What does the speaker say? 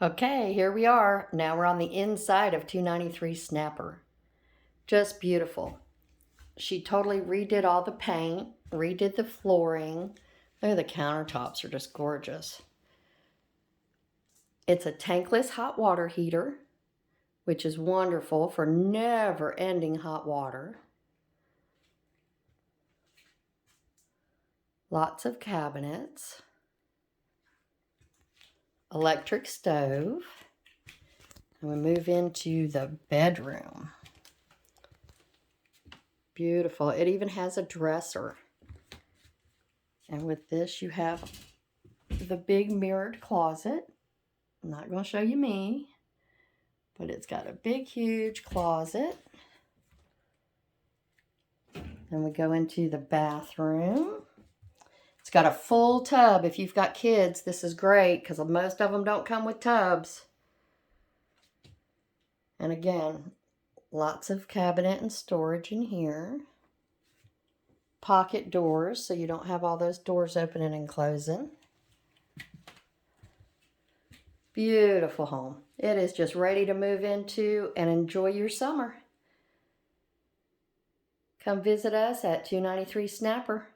Okay, here we are. Now we're on the inside of 293 Snapper. Just beautiful. She totally redid all the paint, redid the flooring. Look at the countertops are just gorgeous. It's a tankless hot water heater, which is wonderful for never-ending hot water. Lots of cabinets. Electric stove. And we move into the bedroom. Beautiful. It even has a dresser. And with this, you have the big mirrored closet. I'm not going to show you me, but it's got a big, huge closet. Then we go into the bathroom. It's got a full tub. If you've got kids, this is great because most of them don't come with tubs. And again, lots of cabinet and storage in here. Pocket doors, so you don't have all those doors opening and closing. Beautiful home. It is just ready to move into and enjoy your summer. Come visit us at 293 Snapper.